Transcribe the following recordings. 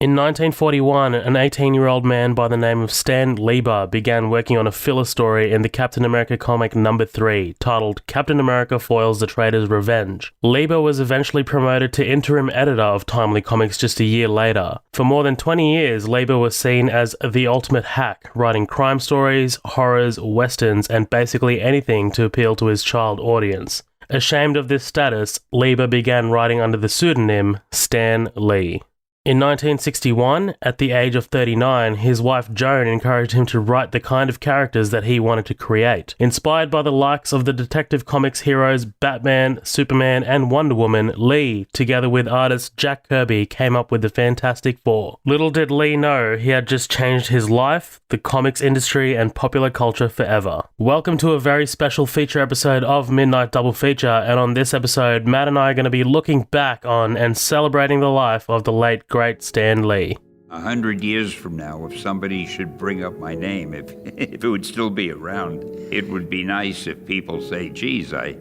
In 1941, an 18-year-old man by the name of Stan Lieber began working on a filler story in the Captain America comic number 3, titled Captain America Foils the Traitor's Revenge. Lieber was eventually promoted to interim editor of Timely Comics just a year later. For more than 20 years, Lieber was seen as the ultimate hack, writing crime stories, horrors, westerns, and basically anything to appeal to his child audience. Ashamed of this status, Lieber began writing under the pseudonym Stan Lee. In 1961, at the age of 39, his wife Joan encouraged him to write the kind of characters that he wanted to create. Inspired by the likes of the Detective Comics heroes Batman, Superman, and Wonder Woman, Lee, together with artist Jack Kirby, came up with the Fantastic Four. Little did Lee know he had just changed his life, the comics industry, and popular culture forever. Welcome to a very special feature episode of Midnight Double Feature, and on this episode, Matt and I are going to be looking back on and celebrating the life of the late great Stan Lee. 100 years from now, if somebody should bring up my name, if it would still be around, it would be nice if people say, geez, I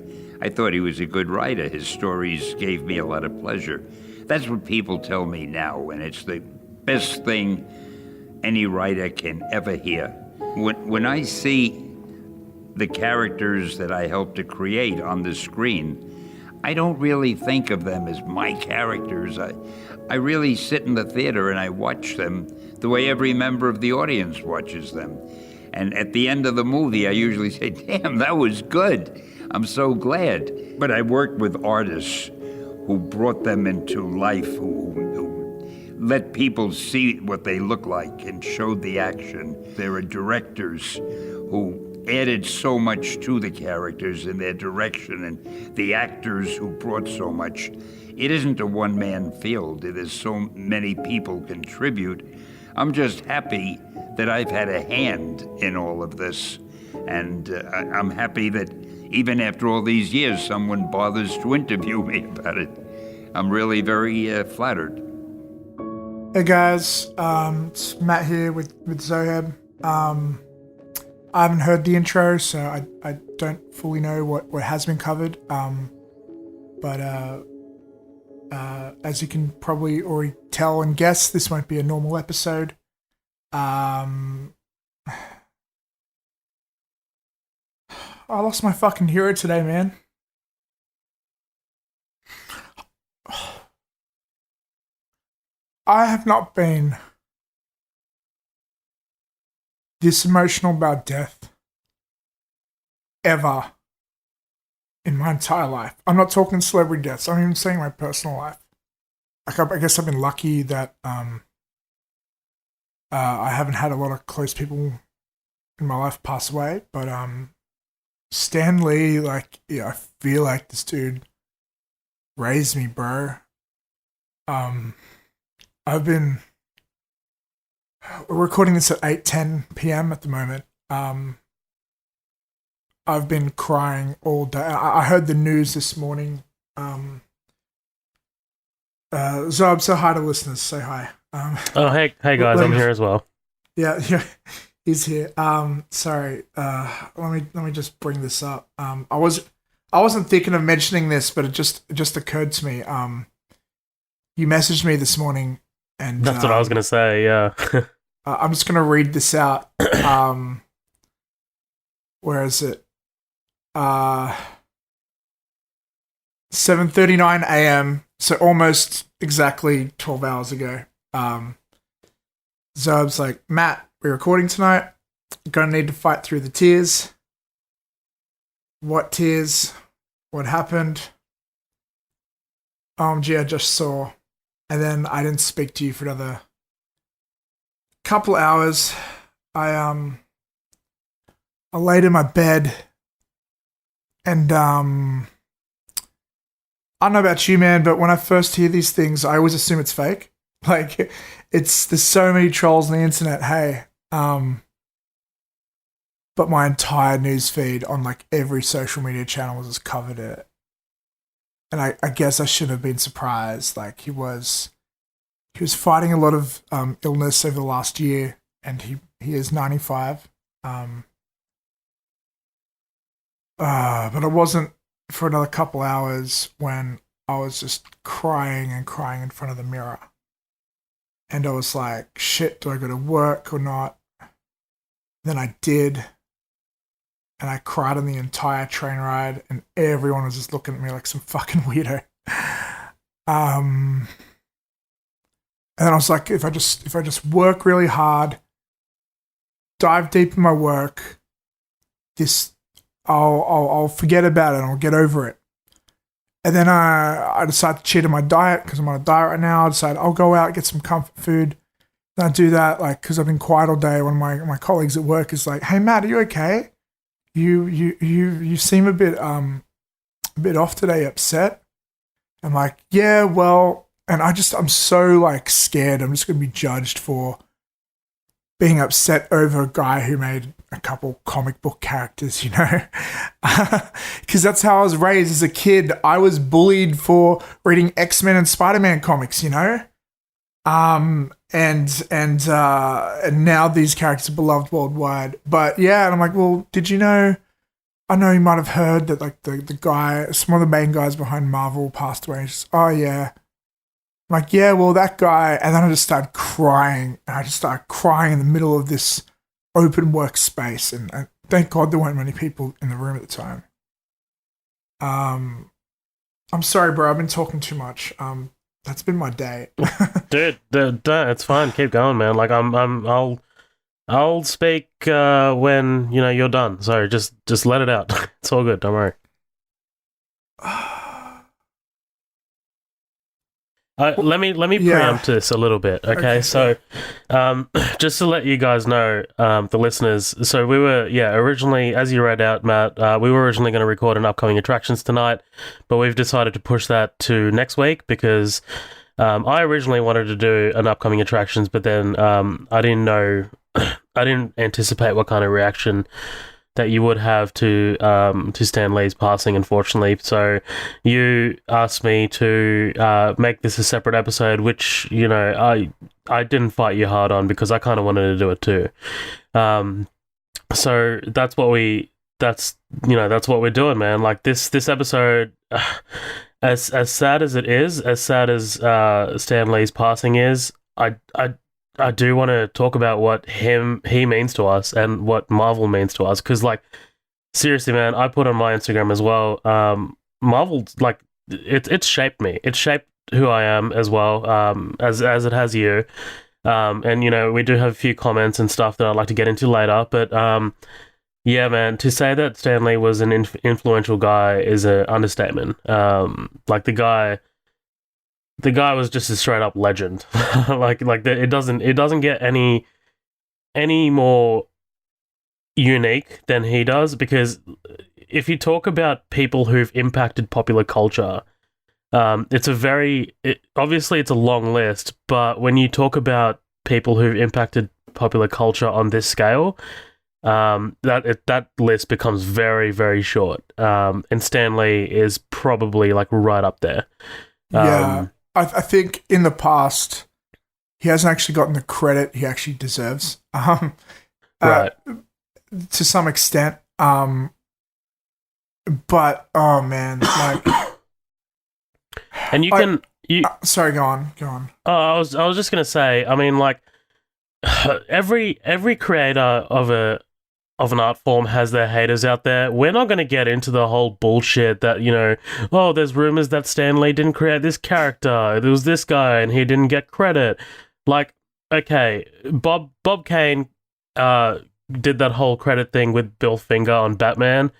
thought he was a good writer. His stories gave me a lot of pleasure. That's what people tell me now, and it's the best thing any writer can ever hear. When I see the characters that I helped to create on the screen, I don't really think of them as my characters. I really sit in the theater and I watch them the way every member of the audience watches them. And at the end of the movie, I usually say, damn, that was good. I'm so glad. But I worked with artists who brought them into life, who let people see what they look like and showed the action. There are directors who added so much to the characters and their direction, and the actors who brought so much. It isn't a one-man field. There's so many people contribute. I'm just happy that I've had a hand in all of this, and I'm happy that even after all these years, someone bothers to interview me about it. I'm really very flattered. Hey guys, it's Matt here with Zoheb. I haven't heard the intro, so I don't fully know what has been covered. But as you can probably already tell and guess, this won't be a normal episode. I lost my fucking hero today, man. I have not been this emotional about death ever in my entire life. I'm not talking celebrity deaths. I'm even saying my personal life. Like, I guess I've been lucky that I haven't had a lot of close people in my life pass away. But Stan Lee, like, yeah, I feel like this dude raised me, bro. We're recording this at 8:10 p.m. at the moment. I've been crying all day. I heard the news this morning. Zob, say hi to listeners. Say hi. Hey guys, I'm here as well. Yeah, he's here. Sorry. Let me just bring this up. I wasn't thinking of mentioning this, but it just occurred to me. You messaged me this morning, and that's what I was gonna say. Yeah. I'm just gonna read this out. Where is it? 7:39 a.m. So almost exactly 12 hours ago. Zob's like, Matt, we're recording tonight. Gonna need to fight through the tears. What tears? What happened? OMG, I just saw. And then I didn't speak to you for another couple hours. I laid in my bed and I don't know about you, man, but when I first hear these things, I always assume it's fake. Like, there's so many trolls on the internet, hey. But my entire news feed on like every social media channel has covered it. And I guess I should have been surprised. Like, he was fighting a lot of illness over the last year, and he is 95. But it wasn't for another couple hours when I was just crying and crying in front of the mirror. And I was like, shit, do I go to work or not? Then I did. And I cried on the entire train ride, and everyone was just looking at me like some fucking weirdo. And then I was like, if I just work really hard, dive deep in my work, I'll forget about it and I'll get over it. And then I decided to cheat on my diet because I'm on a diet right now. I decided I'll go out, get some comfort food. And I do that like because I've been quiet all day. One of my colleagues at work is like, "Hey Matt, are you okay? You seem a bit off today, upset." I'm like, "Yeah, well," and I'm so like scared. I'm just gonna be judged for being upset over a guy who made a couple comic book characters, you know? Because that's how I was raised as a kid. I was bullied for reading X-Men and Spider-Man comics, you know? And now these characters are beloved worldwide. But yeah, and I'm like, well, did you know? I know you might have heard that like the guy, some of the main guys behind Marvel passed away. Just, oh yeah. I'm like, yeah, well, that guy. And then I just started crying. And I just started crying in the middle of this open workspace. And thank God there weren't many people in the room at the time. I'm sorry, bro. I've been talking too much. That's been my day. Dude, it's fine. Keep going, man. Like I'll speak when you're done. So just let it out. It's all good. Don't worry. Let me preempt this a little bit, okay? So, just to let you guys know, the listeners, so we were, originally, as you read out, Matt, we were originally going to record an upcoming attractions tonight, but we've decided to push that to next week because I originally wanted to do an upcoming attractions, but then I didn't anticipate what kind of reaction that you would have to Stan Lee's passing, unfortunately. So you asked me to make this a separate episode, which I didn't fight you hard on because I kind of wanted to do it too. So that's what we're doing, man. Like this episode, as sad as it is, as sad as Stan Lee's passing is, I do want to talk about what he means to us and what Marvel means to us. Because, like, seriously, man, I put on my Instagram as well. Marvel, like, it's shaped me. It's shaped who I am as well, as it has you. And, we do have a few comments and stuff that I'd like to get into later. But, yeah, man, to say that Stan Lee was an influential guy is an understatement. Like, the guy was just a straight up legend. It doesn't get any more unique than he does, because if you talk about people who've impacted popular culture, obviously it's a long list, but when you talk about people who've impacted popular culture on this scale, that list becomes very, very short. And Stan Lee is probably like right up there. Yeah. I think in the past, he hasn't actually gotten the credit he actually deserves. Right. To some extent. But, oh man, like... And sorry, go on. Oh, I was just going to say, I mean, like, every creator of an art form has their haters out there. We're not going to get into the whole bullshit that, there's rumors that Stan Lee didn't create this character. There was this guy and he didn't get credit. Like, okay, Bob Kane did that whole credit thing with Bill Finger on Batman,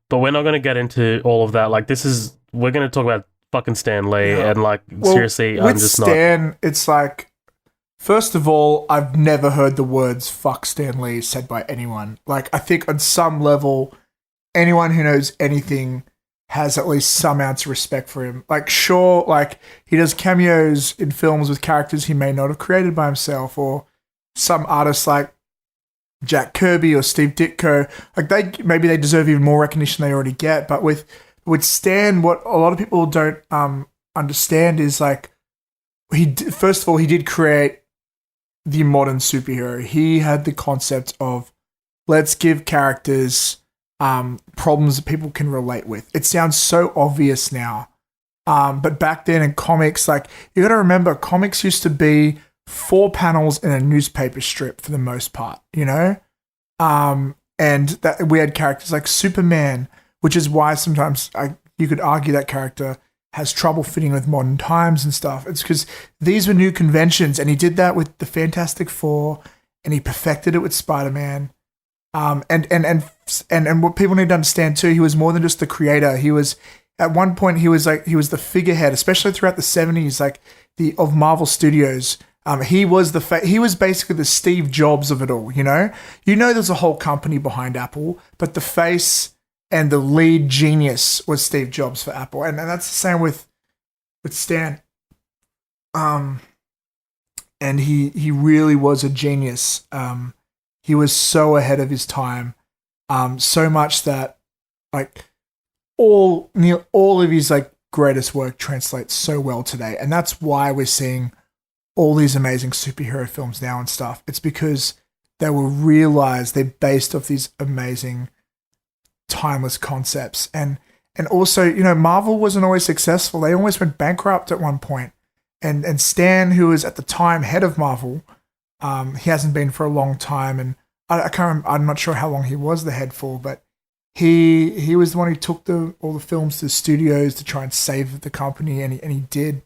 but we're not going to get into all of that. Like, we're going to talk about fucking Stan Lee, and like, seriously, I'm just not. With Stan, it's like, first of all, I've never heard the words "fuck Stan Lee" said by anyone. Like, I think on some level, anyone who knows anything has at least some ounce of respect for him. Like, sure, like, he does cameos in films with characters he may not have created by himself, or some artists like Jack Kirby or Steve Ditko. Like, maybe they deserve even more recognition than they already get. But with Stan, what a lot of people don't understand is, like, first of all, he did create the modern superhero. He had the concept of, let's give characters problems that people can relate with. It sounds so obvious now, but back then in comics, like, you got to remember, comics used to be 4 panels in a newspaper strip for the most part, you know? And that we had characters like Superman, which is why sometimes you could argue that character has trouble fitting with modern times and stuff. It's because these were new conventions, and he did that with the Fantastic Four, and he perfected it with Spider-Man. And what people need to understand too, he was more than just the creator. He was at one point he was the figurehead, especially throughout the 70s, like of Marvel Studios. He was he was basically the Steve Jobs of it all. You know, there's a whole company behind Apple, but the face and the lead genius was Steve Jobs for Apple, and that's the same with Stan. And he really was a genius. He was so ahead of his time, so much that like all of his like greatest work translates so well today, and that's why we're seeing all these amazing superhero films now and stuff. It's because they were realized, they're based off these amazing timeless concepts, and also, you know, Marvel wasn't always successful. They almost went bankrupt at one point, and Stan, who was at the time head of Marvel, he hasn't been for a long time, and I can't remember, I'm not sure how long he was the head for, but he was the one who took all the films to the studios to try and save the company, and he did.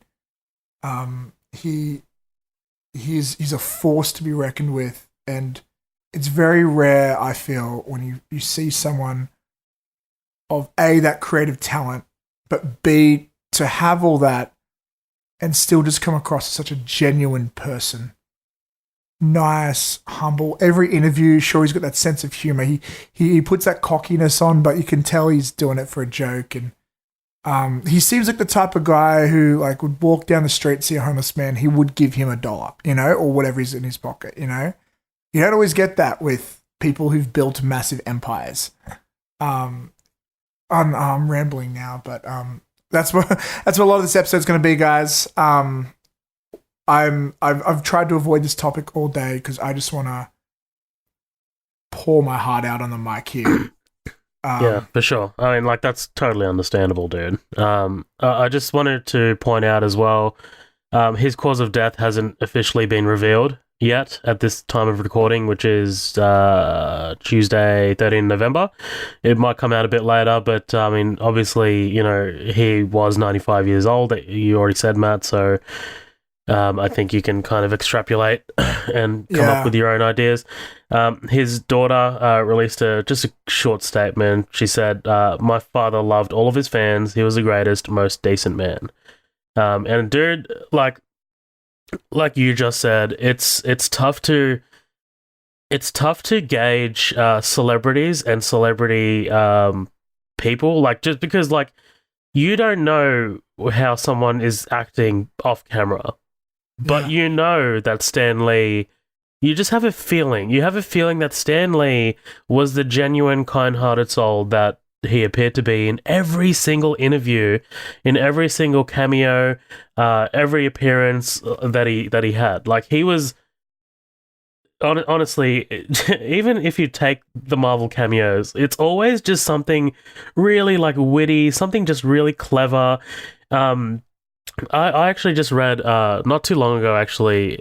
He's a force to be reckoned with, and it's very rare, I feel, when you see someone of A, that creative talent, but B, to have all that and still just come across as such a genuine person. Nice, humble. Every interview, sure, he's got that sense of humor. He puts that cockiness on, but you can tell he's doing it for a joke. And he seems like the type of guy who like would walk down the street, see a homeless man, he would give him $1, you know, or whatever is in his pocket, you know. You don't always get that with people who've built massive empires. I'm rambling now, but that's what a lot of this episode's going to be, guys. I've tried to avoid this topic all day because I just want to pour my heart out on the mic here. Yeah, for sure. I mean, like, that's totally understandable, dude. I just wanted to point out as well, his cause of death hasn't officially been revealed yet at this time of recording, which is Tuesday, 13 November. It might come out a bit later, but I mean, obviously, you know, he was 95 years old. You already said, Matt, so I think you can kind of extrapolate and come up with your own ideas. His daughter released just a short statement. She said, "My father loved all of his fans. He was the greatest, most decent man." And dude, like you just said, it's tough to gauge celebrities and celebrity people, like, just because like you don't know how someone is acting off camera. But you know that Stan Lee, you just have a feeling. You have a feeling that Stan Lee was the genuine, kind-hearted soul that he appeared to be in every single interview, in every single cameo, every appearance that he had. Like, he was, honestly, even if you take the Marvel cameos, it's always just something really, like, witty, something just really clever. I actually just read, not too long ago, actually,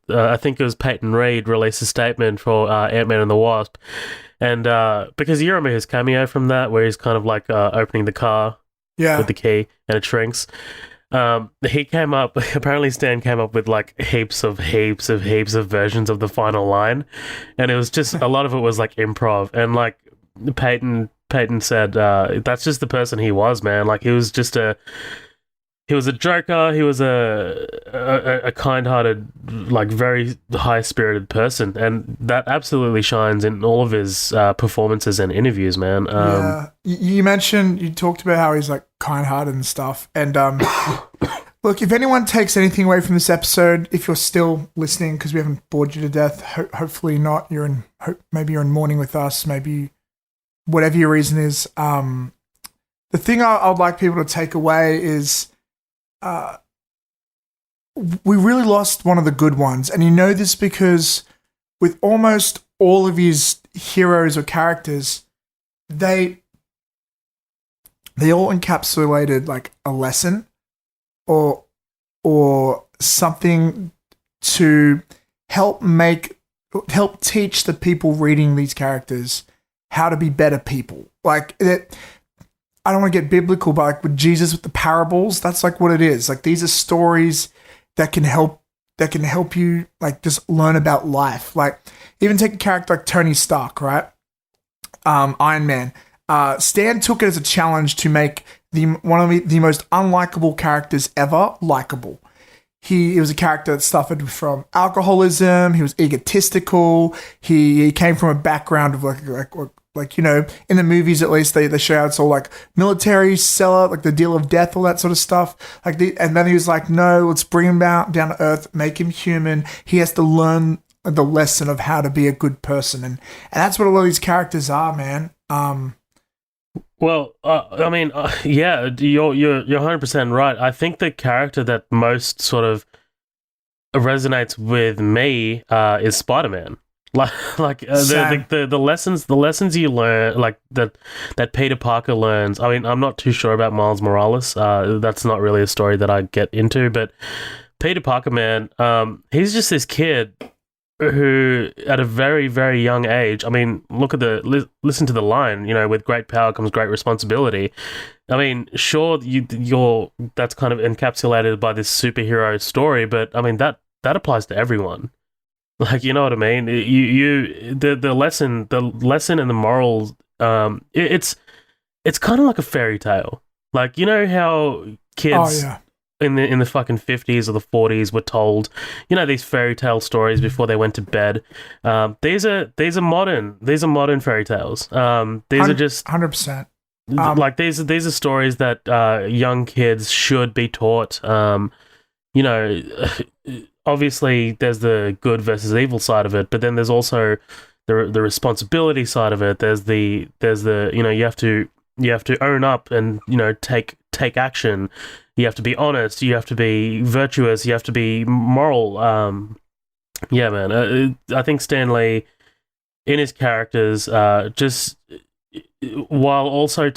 I think it was Peyton Reed released a statement for Ant-Man and the Wasp, and because you remember his cameo from that, where he's kind of like opening the car with the key, and it shrinks. He came up, apparently Stan came up with like heaps of versions of the final line, and it was just, a lot of it was like improv, and like Peyton said, that's just the person he was, man. Like, he was a joker. He was a kind-hearted, like, very high-spirited person, and that absolutely shines in all of his performances and interviews, man. You talked about how he's like kind-hearted and stuff, and look, if anyone takes anything away from this episode, if you're still listening because we haven't bored you to death, hopefully not. Maybe you're in mourning with us. Maybe whatever your reason is. The thing I'd like people to take away is, we really lost one of the good ones, and you know this because with almost all of his heroes or characters, they all encapsulated like a lesson or something to help teach the people reading these characters how to be better people. Like it, I don't want to get biblical, but like with Jesus with the parables, that's like what it is. Like these are stories that can help you like just learn about life. Like even take a character like Tony Stark, right? Iron Man. Stan took it as a challenge to make one of the most unlikable characters ever likable. He was a character that suffered from alcoholism. He was egotistical. He came from a background of like you know, in the movies at least they show it's all like military seller, like the deal of death, all that sort of stuff. And then he was like, no, let's bring him down to earth, make him human. He has to learn the lesson of how to be a good person, and that's what a lot of these characters are, man. Well, I mean, yeah, you're 100% right. I think the character that most sort of resonates with me is Spider-Man. The lessons you learn, like that Peter Parker learns. I mean, I'm not too sure about Miles Morales. That's not really a story that I get into. But Peter Parker, man, he's just this kid who, at a very, very young age, I mean, listen to the line. You know, with great power comes great responsibility. I mean, sure, that's kind of encapsulated by this superhero story, but I mean that applies to everyone. Like, you know what I mean? The lesson and the morals. It's kind of like a fairy tale. Like, you know how kids in the fucking 50s or the 40s were told, you know, these fairy tale stories before they went to bed. These are modern fairy tales. These are just 100%. Like these are stories that young kids should be taught. You know. Obviously, there's the good versus evil side of it, but then there's also the responsibility side of it. There's the you know, you have to own up and, you know, take action. You have to be honest. You have to be virtuous. You have to be moral. Yeah, man. I think Stan Lee, in his characters, just while also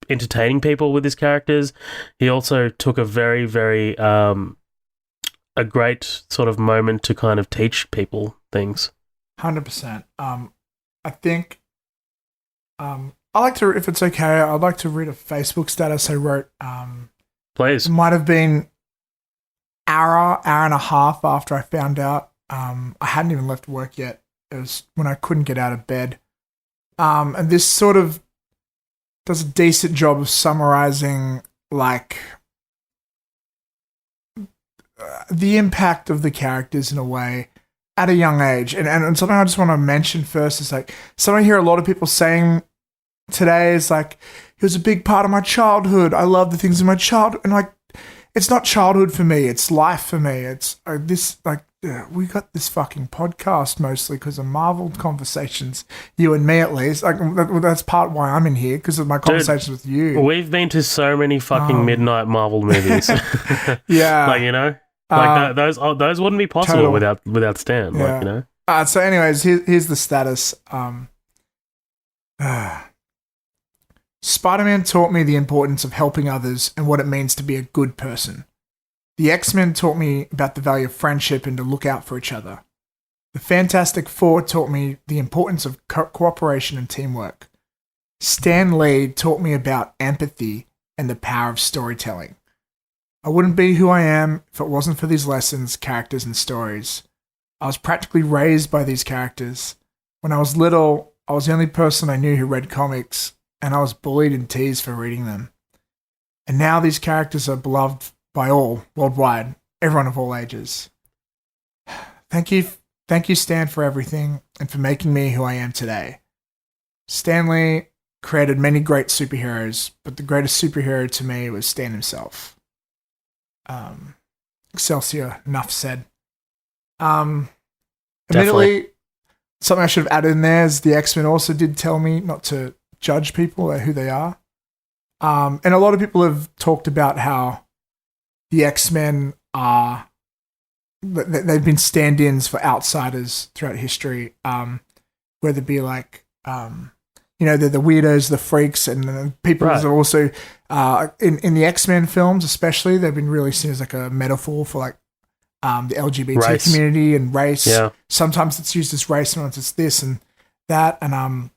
entertaining people with his characters, he also took a very, very a great sort of moment to kind of teach people things. 100%. I think I like to, if it's okay, I'd like to read a Facebook status I wrote. Please. It might have been hour and a half after I found out. I hadn't even left work yet. It was when I couldn't get out of bed. And this sort of does a decent job of summarizing like the impact of the characters in a way at a young age. And something I just want to mention first is like something I hear a lot of people saying today is like, he was a big part of my childhood. I love the things in my childhood. And like, it's not childhood for me. It's life for me. It's we got this fucking podcast mostly because of Marvel conversations, you and me at least. Like that's part why I'm in here, because of my conversations with you. We've been to so many fucking midnight Marvel movies. Yeah, like, you know, like those wouldn't be possible without Stan. Yeah. Like, you know. So, anyways, here's the status. Spider-Man taught me the importance of helping others and what it means to be a good person. The X-Men taught me about the value of friendship and to look out for each other. The Fantastic Four taught me the importance of cooperation and teamwork. Stan Lee taught me about empathy and the power of storytelling. I wouldn't be who I am if it wasn't for these lessons, characters, and stories. I was practically raised by these characters. When I was little, I was the only person I knew who read comics, and I was bullied and teased for reading them. And now these characters are beloved by all, worldwide, everyone of all ages. Thank you, Stan, for everything and for making me who I am today. Stan Lee created many great superheroes, but the greatest superhero to me was Stan himself. Excelsior, enough said. Admittedly, something I should have added in there is the X-Men also did tell me not to judge people at who they are. And a lot of people have talked about how the X-Men are, they've been stand-ins for outsiders throughout history, whether it be like, you know, they're the weirdos, the freaks, and people that are also, in the X-Men films especially, they've been really seen as like a metaphor for like the LGBT Race. community and race. Yeah. Sometimes it's used as race, sometimes it's this and that. And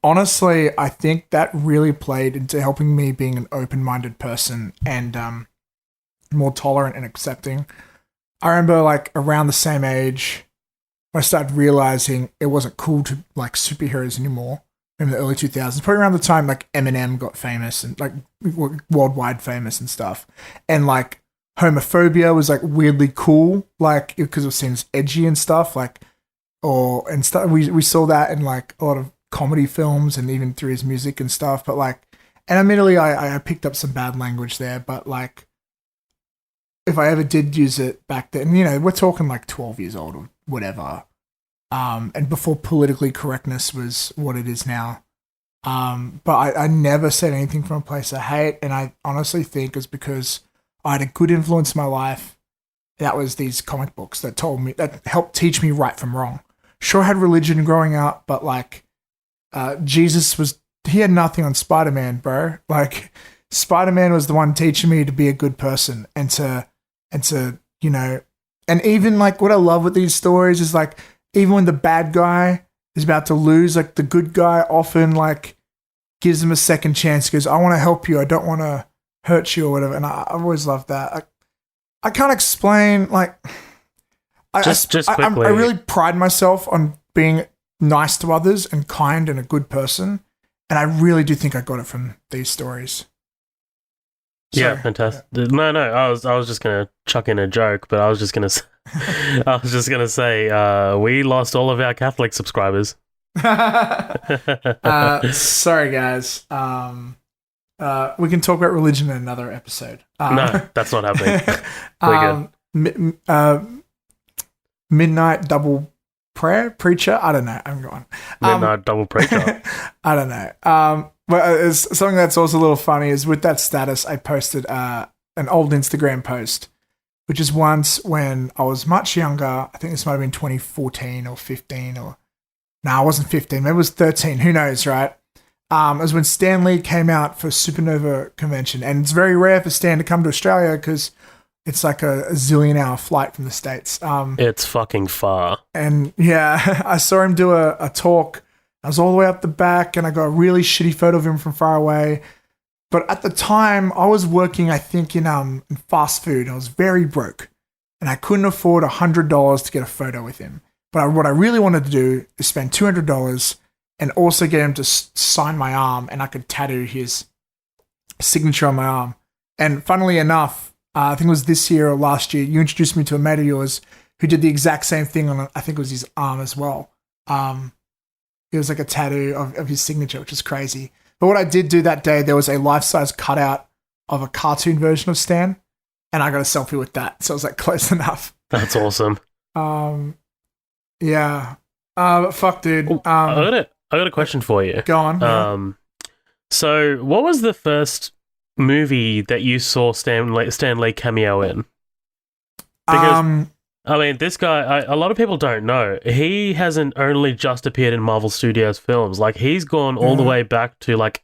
honestly, I think that really played into helping me being an open-minded person and more tolerant and accepting. I remember like around the same age, I started realizing it wasn't cool to like superheroes anymore in the early 2000s. Probably around the time like Eminem got famous and like worldwide famous and stuff. And like homophobia was like weirdly cool, like because it was seen as edgy and stuff. Like, and stuff. We saw that in like a lot of comedy films and even through his music and stuff. But like, and admittedly, I picked up some bad language there. But like, if I ever did use it back then, you know, we're talking like 12 years old or whatever. And before politically correctness was what it is now. But I never said anything from a place of hate. And I honestly think it's because I had a good influence in my life. That was these comic books that helped teach me right from wrong. Sure, I had religion growing up, but like, Jesus he had nothing on Spider-Man, bro. Like, Spider-Man was the one teaching me to be a good person and to, you know, and even like what I love with these stories is like, even when the bad guy is about to lose, like the good guy often like gives him a second chance. He goes, I want to help you. I don't want to hurt you or whatever. And I've always loved that. I can't explain, like, Just quickly. I really pride myself on being nice to others and kind and a good person. And I really do think I got it from these stories. Yeah, fantastic. Yeah. No, I was just gonna chuck in a joke, but I was just gonna say we lost all of our Catholic subscribers. Sorry, guys. We can talk about religion in another episode. No, that's not happening. We're good. Midnight double preacher. I don't know. I'm going. Midnight double preacher. I don't know. But it's something that's also a little funny is with that status, I posted an old Instagram post, which is once when I was much younger. I think this might have been 2014 or 15 or... No, it wasn't 15. Maybe it was 13. Who knows, right? It was when Stan Lee came out for Supernova Convention. And it's very rare for Stan to come to Australia because it's like a zillion-hour flight from the States. It's fucking far. And yeah, I saw him do a talk. I was all the way up the back and I got a really shitty photo of him from far away. But at the time, I was working, I think, in fast food. I was very broke. And I couldn't afford $100 to get a photo with him. But what I really wanted to do is spend $200 and also get him to sign my arm and I could tattoo his signature on my arm. And funnily enough, I think it was this year or last year, you introduced me to a mate of yours who did the exact same thing on, I think it was his arm as well. It was like a tattoo of his signature, which is crazy. But what I did do that day, there was a life-size cutout of a cartoon version of Stan, and I got a selfie with that. So I was like, close enough. That's awesome. Yeah. But fuck, dude. I got a question for you. Go on. So what was the first movie that you saw Stan Lee cameo in? Because I mean, this guy, a lot of people don't know. He hasn't only just appeared in Marvel Studios films. Like, he's gone all the way back to, like...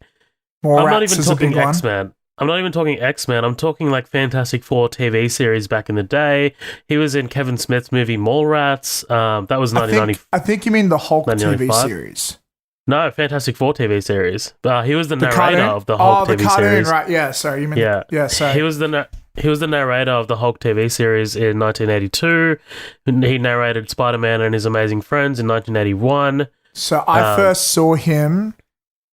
I'm not even talking X-Men. I'm not even talking X-Men. I'm talking, like, Fantastic Four TV series back in the day. He was in Kevin Smith's movie Mallrats. That was 1990. I think you mean the Hulk TV series. No, Fantastic Four TV series. He was the narrator of the Hulk TV cartoon, series. Right? Yeah, sorry. You mean yeah. Sorry. He was the narrator of the Hulk TV series in 1982. He narrated Spider-Man and His Amazing Friends in 1981. So I first saw him.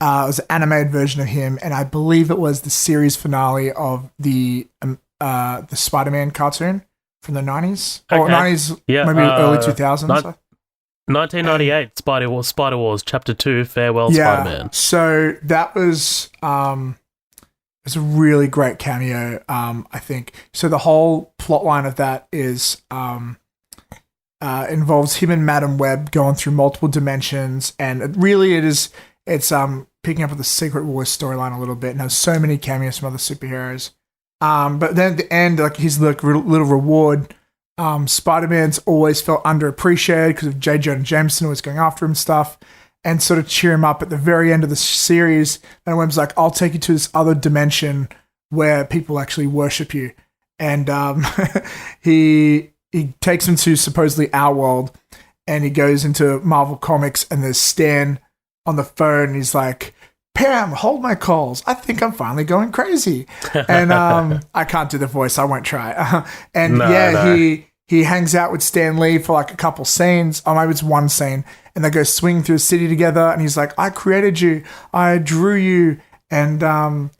It was an animated version of him, and I believe it was the series finale of the Spider-Man cartoon from the 90s. Okay. Or 90s, maybe early 2000s. 1998, Spider Wars Chapter 2, Farewell Spider-Man. So that was... it's a really great cameo, I think. So the whole plot line of that is involves him and Madam Web going through multiple dimensions, and it's picking up with the Secret Wars storyline a little bit, and has so many cameos from other superheroes. But then at the end, like his little reward, Spider-Man's always felt underappreciated because of J. Jonah Jameson was going after him and stuff. And sort of cheer him up at the very end of the series. And Web's like, I'll take you to this other dimension where people actually worship you. And he he takes him to supposedly our world, and he goes into Marvel Comics, and there's Stan on the phone. And he's like, Pam, hold my calls. I think I'm finally going crazy. And I can't do the voice. I won't try. He hangs out with Stan Lee for like a couple scenes. Or maybe it's one scene. And they go swing through the city together. And he's like, I created you. I drew you. And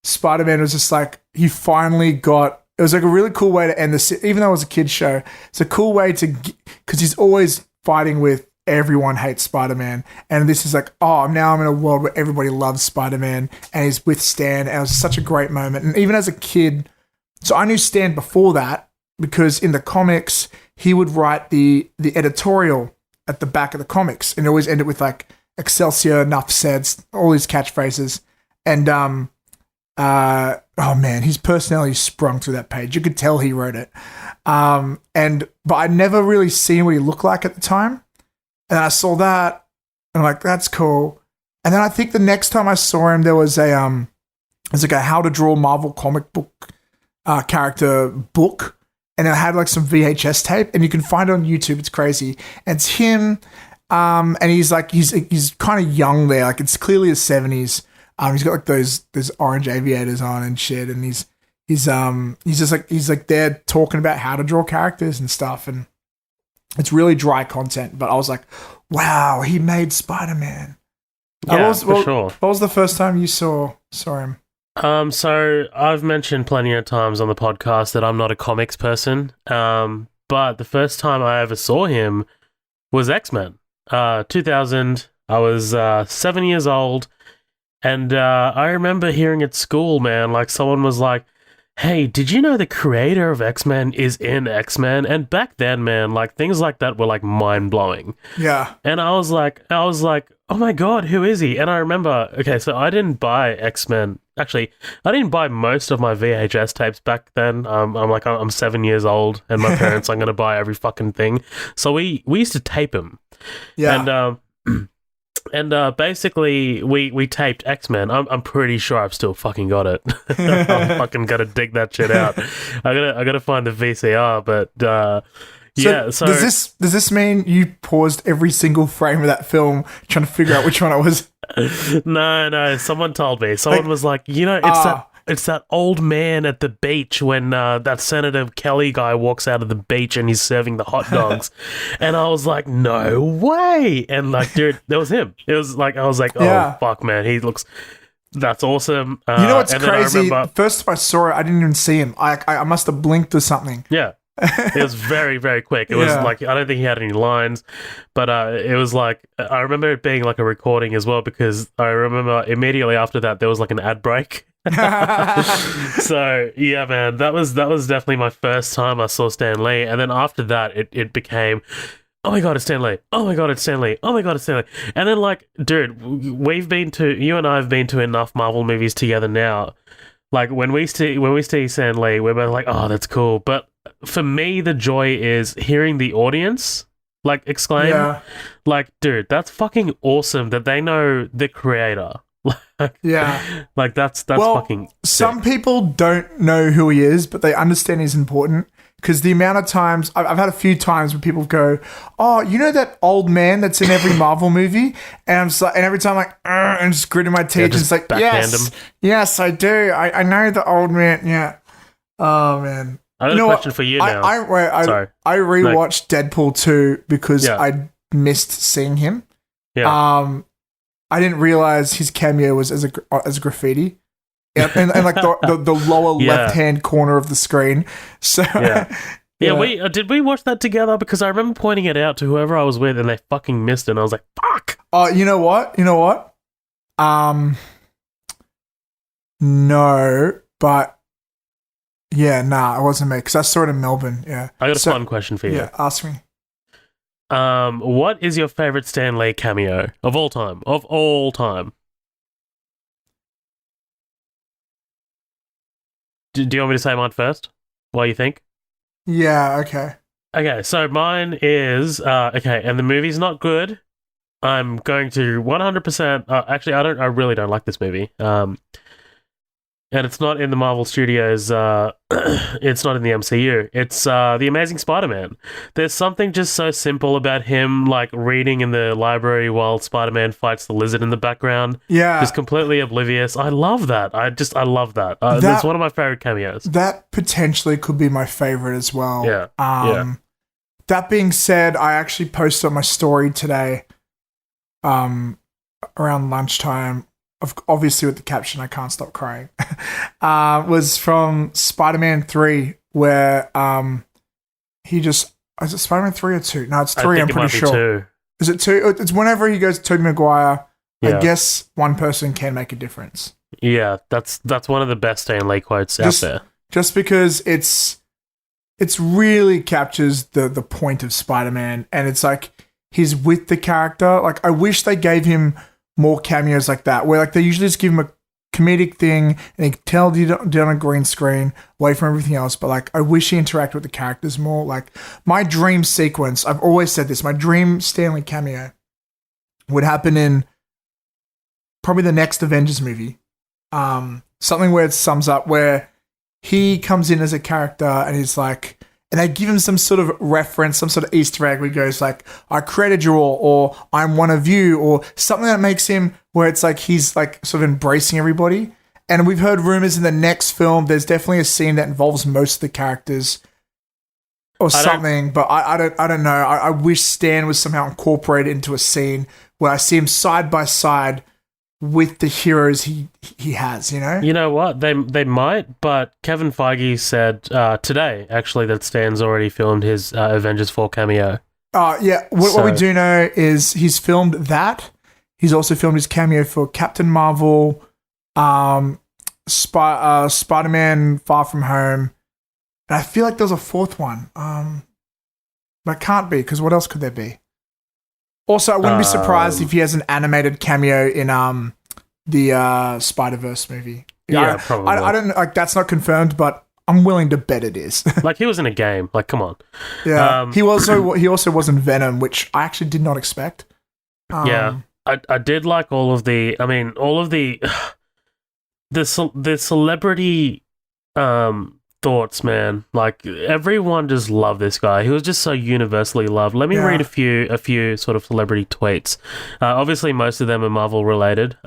Spider-Man was just like, he finally got... It was like a really cool way to end the... Even though it was a kid's show, it's a cool way to... Because he's always fighting with everyone hates Spider-Man. And this is like, oh, now I'm in a world where everybody loves Spider-Man. And he's with Stan. And it was such a great moment. And even as a kid... So I knew Stan before that, because in the comics, he would write the editorial at the back of the comics, and it always ended with like Excelsior, enough said, all these catchphrases. And oh man, his personality sprung through that page. You could tell he wrote it. But I'd never really seen what he looked like at the time. And I saw that, and I'm like, that's cool. And then I think the next time I saw him, there was there's like a how to draw Marvel comic book character book. And it had like some VHS tape, and you can find it on YouTube. It's crazy. And it's him, and he's kind of young there. Like it's clearly his 70s. He's got like those orange aviators on and shit, and he's there talking about how to draw characters and stuff. And it's really dry content. But I was like, wow, he made Spider-Man. Yeah, for sure. What was the first time you saw him? So I've mentioned plenty of times on the podcast that I'm not a comics person. But the first time I ever saw him was X-Men. 2000. I was 7 years old, and I remember hearing at school, man, like someone was like, hey, did you know the creator of X-Men is in X-Men? And back then, man, like things like that were like mind-blowing. Yeah. And I was like, oh my God, who is he? And I remember, okay, so I didn't buy X-Men. Actually, I didn't buy most of my VHS tapes back then. I'm 7 years old, and my parents, I'm going to buy every fucking thing. So we used to tape them. Yeah. And basically, we taped X-Men. I'm pretty sure I've still fucking got it. I'm fucking gotta dig that shit out. I gotta find the VCR, but yeah. So does this mean you paused every single frame of that film trying to figure out which one it was? No. Someone told me. Someone was like, it's that old man at the beach when that Senator Kelly guy walks out of the beach and he's serving the hot dogs. And I was like, no way. And like, dude, that was him. It was like, I was like, oh, fuck, man. He looks, that's awesome. You know what's crazy? First time I saw it, I didn't even see him. I must have blinked or something. Yeah. It was very, very quick. It was like, I don't think he had any lines, but it was like, I remember it being like a recording as well, because I remember immediately after that, there was like an ad break. So yeah, man, that was definitely my first time I saw Stan Lee. And then after that, it became, oh my God, it's Stan Lee. Oh my God, it's Stan Lee. Oh my God, it's Stan Lee. And then like, dude, you and I have been to enough Marvel movies together now. Like when we see Stan Lee, we're both like, oh, that's cool. But for me, the joy is hearing the audience like exclaim, like, dude, that's fucking awesome that they know the creator. Like that's fucking sick. Some people don't know who he is, but they understand he's important. Because the amount of times I've had a few times where people go, "Oh, you know that old man that's in every Marvel movie?" And I'm just like, and every time I'm like, and just gritting my teeth, and it's like, yes, I do. I know the old man. Yeah. Oh man. I have a question for you now. I rewatched Deadpool 2 because I missed seeing him. Yeah. I didn't realize his cameo was as a graffiti. And like the lower left-hand corner of the screen. So we did we watch that together? Because I remember pointing it out to whoever I was with, and they fucking missed it. And I was like, "Fuck!" Oh, you know what? No, but it wasn't me because I saw it in Melbourne. Yeah, I got a fun question for you. Yeah, ask me. What is your favorite Stan Lee cameo of all time? Of all time. Do you want me to say mine first? While you think? Yeah, okay. Okay, so mine is and the movie's not good. I'm going to 100%. Actually, I really don't like this movie. and it's not in the Marvel Studios. It's not in the MCU. It's the Amazing Spider-Man. There's something just so simple about him, like reading in the library while Spider-Man fights the lizard in the background. Yeah. Just completely oblivious. I love that. I love that. That's one of my favorite cameos. That potentially could be my favorite as well. Yeah. That being said, I actually posted on my story today, around lunchtime, obviously with the caption, "I can't stop crying," was from Spider-Man 3, where he just... Is it Spider-Man 3 or 2? No, it's 3, I'm pretty sure. 2. Is it 2? It's whenever he goes to Tobey Maguire, Yeah. I guess one person can make a difference. Yeah, that's one of the best Stan Lee quotes out there. Just because it's really captures the point of Spider-Man, and it's like he's with the character. Like, I wish they gave him more cameos like that, where like they usually just give him a comedic thing and he can tell you down a green screen away from everything else. But like, I wish he interacted with the characters more. Like, my dream sequence, I've always said this, my dream Stanley cameo would happen in probably the next Avengers movie. Something where it sums up where he comes in as a character and he's like, and they give him some sort of reference, some sort of Easter egg where he goes like, "I created you all," or "I'm one of you," or something that makes him where it's like he's like sort of embracing everybody. And we've heard rumors in the next film, there's definitely a scene that involves most of the characters or something, but I don't know. I wish Stan was somehow incorporated into a scene where I see him side by side with the heroes he has, you know? You know what? They might, but Kevin Feige said today, actually, that Stan's already filmed his Avengers 4 cameo. Yeah. What we do know is he's filmed that. He's also filmed his cameo for Captain Marvel, Spider-Man Far From Home, and I feel like there's a fourth one. But it can't be, because what else could there be? Also, I wouldn't be surprised if he has an animated cameo in the Spider-Verse movie. Yeah, probably. I don't know, like, that's not confirmed, but I'm willing to bet it is. Like, he was in a game. Like, come on. Yeah. He also was in Venom, which I actually did not expect. Yeah. I did like all of the celebrity thoughts, man. Like, everyone just loved this guy. He was just so universally loved. Let me read a few sort of celebrity tweets. Obviously, most of them are Marvel related.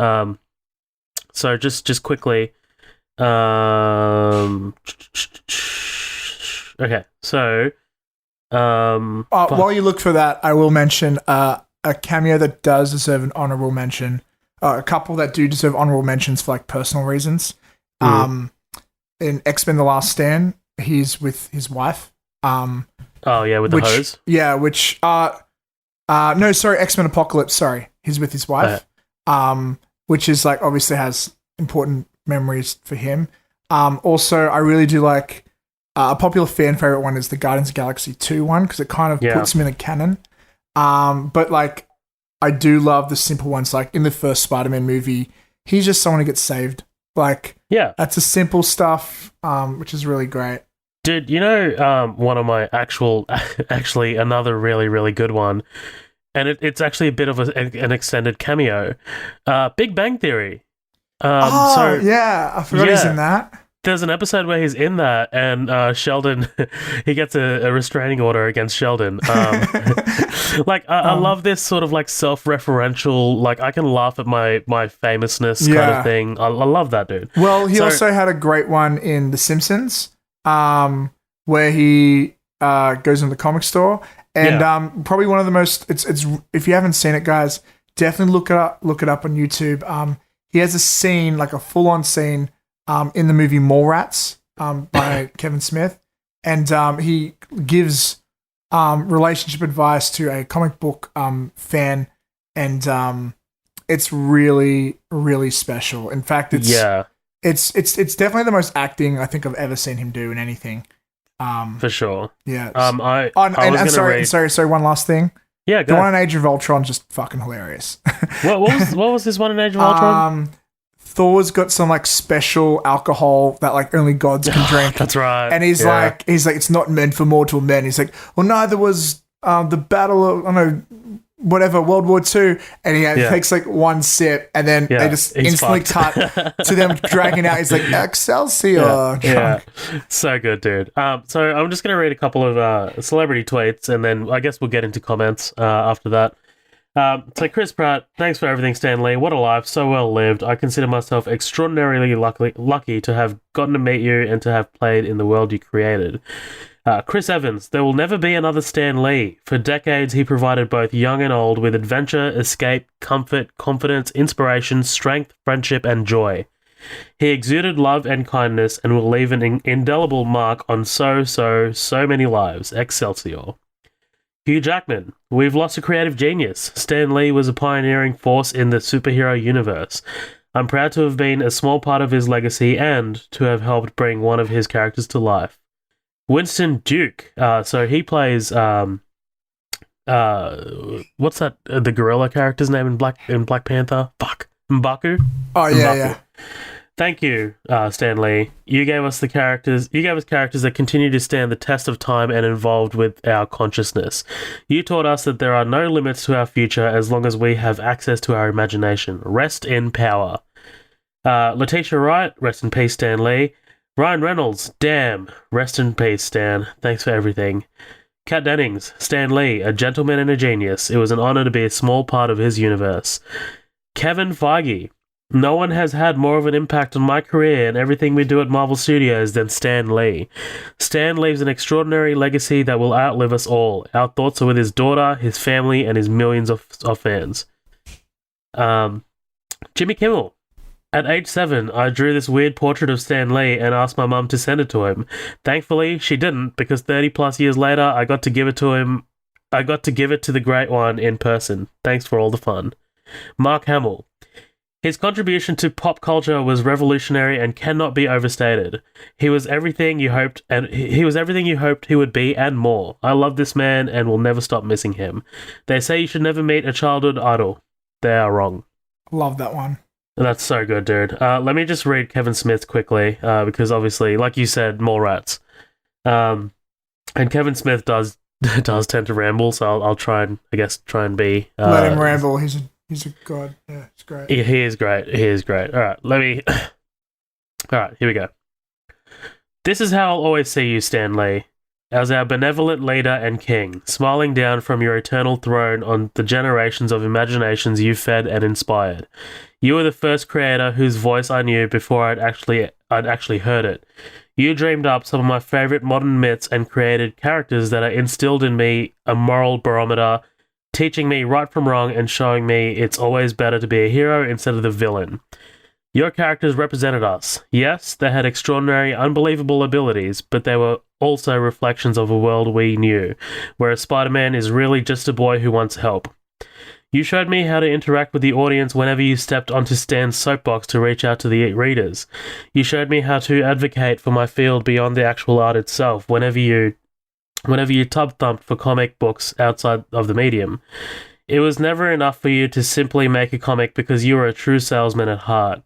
So just quickly. Okay, so while you look for that, I will mention a cameo that does deserve an honorable mention. A couple that do deserve honorable mentions for like personal reasons. In X-Men: The Last Stand, he's with his wife. With the hose. Yeah, X-Men Apocalypse. Sorry, he's with his wife. Which is like obviously has important memories for him. Also, I really do like a popular fan favorite one is the Guardians of the Galaxy 2 one, because it kind of puts him in the canon. But like, I do love the simple ones. Like in the first Spider-Man movie, he's just someone who gets saved. Like, that's the simple stuff, which is really great. Dude, you know, one of my actually another really, really good one, and it's actually a bit of an extended cameo. Big Bang Theory. I forgot he's in that. There's an episode where he's in that, and Sheldon, he gets a restraining order against Sheldon. I love this sort of like self-referential, like I can laugh at my famousness kind of thing. I love that, dude. Well, he also had a great one in The Simpsons, where he goes in the comic store, and probably one of the most. It's if you haven't seen it, guys, definitely look it up on YouTube. He has a scene, like a full-on scene, in the movie Mallrats, by Kevin Smith, and he gives relationship advice to a comic book fan, and it's really, really special. In fact, it's definitely the most acting I think I've ever seen him do in anything. For sure. Yeah. Sorry. One last thing. Yeah, the one in Age of Ultron, just fucking hilarious. what was this one in Age of Ultron? Thor's got some like special alcohol that like only gods can drink. That's right. And he's like, it's not meant for mortal men. He's like, well, neither was the battle of, whatever, World War II, and he takes like one sip, and then they just instantly cut to them dragging out. He's like, Excelsior. Yeah. So good, dude. So I'm just going to read a couple of celebrity tweets, and then I guess we'll get into comments after that. So Chris Pratt, thanks for everything, Stan Lee. What a life, so well lived. I consider myself extraordinarily lucky to have gotten to meet you and to have played in the world you created. Chris Evans, there will never be another Stan Lee. For decades, he provided both young and old with adventure, escape, comfort, confidence, inspiration, strength, friendship, and joy. He exuded love and kindness and will leave an indelible mark on so many lives. Excelsior. Hugh Jackman, we've lost a creative genius. Stan Lee was a pioneering force in the superhero universe. I'm proud to have been a small part of his legacy and to have helped bring one of his characters to life. Winston Duke, so he plays what's that? The gorilla character's name in Black Panther? Fuck, M'Baku. Oh yeah, yeah. Thank you, Stan Lee. You gave us characters that continue to stand the test of time and evolved with our consciousness. You taught us that there are no limits to our future as long as we have access to our imagination. Rest in power. Letitia Wright, rest in peace, Stan Lee. Ryan Reynolds, damn, rest in peace, Stan. Thanks for everything. Kat Dennings, Stan Lee, a gentleman and a genius. It was an honor to be a small part of his universe. Kevin Feige, no one has had more of an impact on my career and everything we do at Marvel Studios than Stan Lee. Stan leaves an extraordinary legacy that will outlive us all. Our thoughts are with his daughter, his family, and his millions of fans. Jimmy Kimmel. At age 7, I drew this weird portrait of Stan Lee and asked my mum to send it to him. Thankfully, she didn't, because 30 plus years later, I got to give it to him. I got to give it to the great one in person. Thanks for all the fun. Mark Hamill. His contribution to pop culture was revolutionary and cannot be overstated. He was everything you hoped, and he was everything you hoped he would be, and more. I love this man and will never stop missing him. They say you should never meet a childhood idol. They are wrong. Love that one. That's so good, dude. Let me just read Kevin Smith quickly, because obviously, like you said, more rats. And Kevin Smith does tend to ramble, so I'll try and be. Let him ramble. He's a god. Yeah, it's great. He is great. He is great. All right, All right, here we go. This is how I'll always see you, Stan Lee, as our benevolent leader and king, smiling down from your eternal throne on the generations of imaginations you fed and inspired. You were the first creator whose voice I knew before I'd actually heard it. You dreamed up some of my favorite modern myths and created characters that are instilled in me a moral barometer, teaching me right from wrong and showing me it's always better to be a hero instead of the villain. Your characters represented us. Yes, they had extraordinary, unbelievable abilities, but they were also reflections of a world we knew, where Spider-Man is really just a boy who wants help. You showed me how to interact with the audience whenever you stepped onto Stan's soapbox to reach out to the readers. You showed me how to advocate for my field beyond the actual art itself whenever you tub-thumped for comic books outside of the medium. It was never enough for you to simply make a comic because you were a true salesman at heart.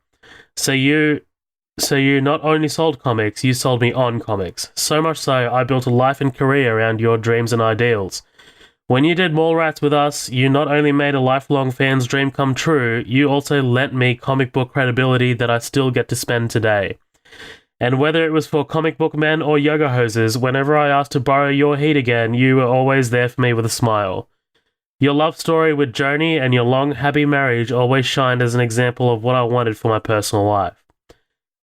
So you not only sold comics, you sold me on comics. So much so, I built a life and career around your dreams and ideals. When you did Mallrats with us, you not only made a lifelong fan's dream come true, you also lent me comic book credibility that I still get to spend today. And whether it was for comic book men or yoga hoses, whenever I asked to borrow your heat again, you were always there for me with a smile. Your love story with Joni and your long, happy marriage always shined as an example of what I wanted for my personal life.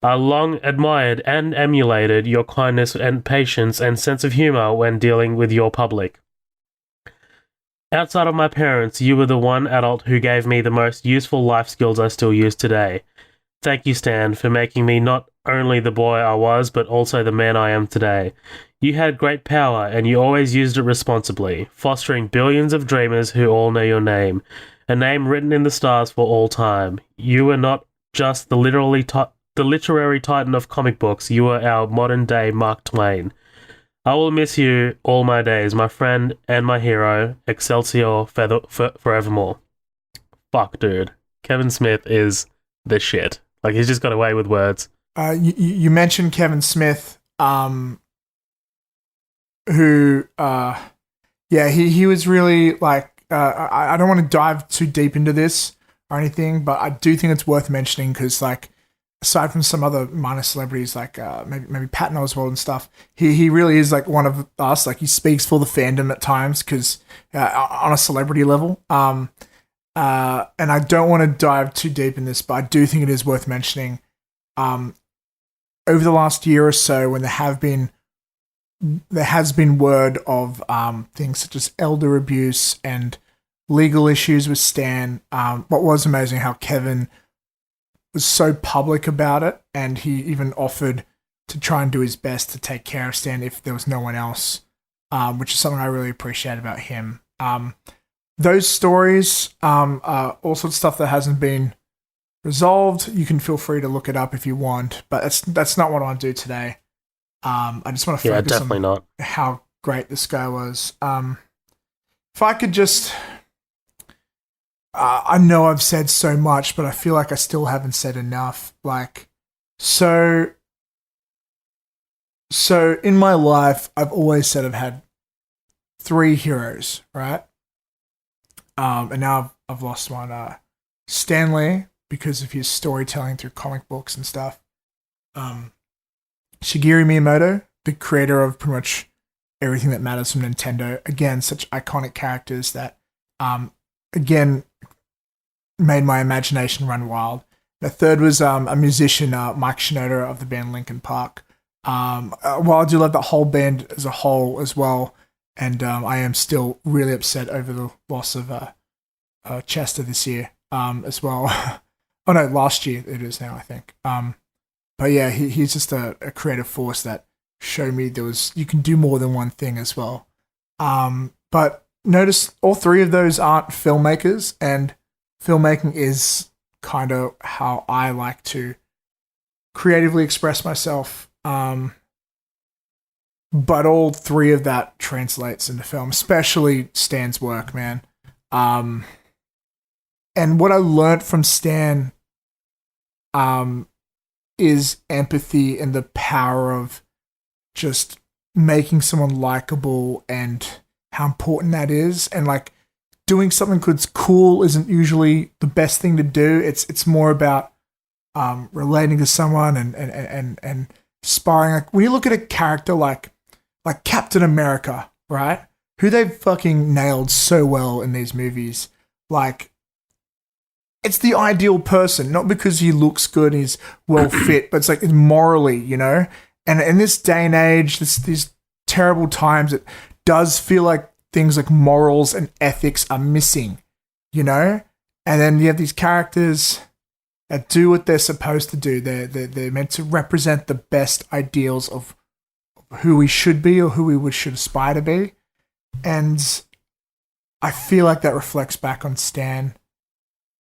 I long admired and emulated your kindness and patience and sense of humor when dealing with your public. Outside of my parents, you were the one adult who gave me the most useful life skills I still use today. Thank you, Stan, for making me not only the boy I was, but also the man I am today. You had great power, and you always used it responsibly, fostering billions of dreamers who all know your name, a name written in the stars for all time. You were not just the literary titan of comic books, you were our modern-day Mark Twain. I will miss you all my days, my friend and my hero. Excelsior forevermore. Fuck, dude. Kevin Smith is the shit. Like, he's just got away with words. You mentioned Kevin Smith, who, he was really, like, I don't want to dive too deep into this or anything, but I do think it's worth mentioning because, like, aside from some other minor celebrities like maybe Patton Oswalt and stuff, he really is like one of us. Like, he speaks for the fandom at times because on a celebrity level. And I don't want to dive too deep in this, but I do think it is worth mentioning. Over the last year or so, when there has been word of things such as elder abuse and legal issues with Stan. What was amazing how Kevin was so public about it, and he even offered to try and do his best to take care of Stan if there was no one else, which is something I really appreciate about him. Those stories, all sorts of stuff that hasn't been resolved. You can feel free to look it up if you want, but that's not what I want to do today. I just want to focus on how great this guy was. If I could just... I know I've said so much, but I feel like I still haven't said enough. Like, so in my life, I've always said I've had 3 heroes, right? And now I've lost one. Stan Lee, because of his storytelling through comic books and stuff. Shigeru Miyamoto, the creator of pretty much everything that matters from Nintendo. Again, such iconic characters that, again, made my imagination run wild. The third was a musician, Mike Shinoda of the band Linkin Park. While I do love the whole band as a whole as well, and I am still really upset over the loss of Chester this year as well. Oh no, last year it is now, I think. But yeah, he's just a creative force that showed me you can do more than one thing as well. But notice all 3 of those aren't filmmakers, and filmmaking is kind of how I like to creatively express myself. But all 3 of that translates into film, especially Stan's work, man. And what I learned from Stan is empathy and the power of just making someone likable and how important that is. And like, doing something that's cool isn't usually the best thing to do. It's more about relating to someone and sparring. Like, when you look at a character like Captain America, right? Who they've fucking nailed so well in these movies. Like, it's the ideal person, not because he looks good, he's well fit, but it's like morally, you know? And in this day and age, these terrible times, it does feel like things like morals and ethics are missing, you know? And then you have these characters that do what they're supposed to do. They're meant to represent the best ideals of who we should be or who we should aspire to be. And I feel like that reflects back on Stan.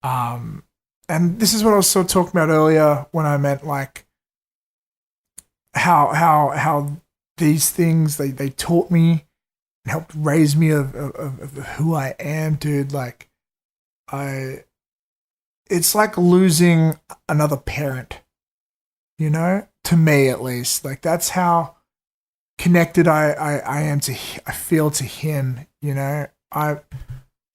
And this is what I was sort of talking about earlier when I meant like how these things they taught me and helped raise me of who I am, dude. Like, it's like losing another parent, you know, to me at least. Like, that's how connected I feel to him, you know.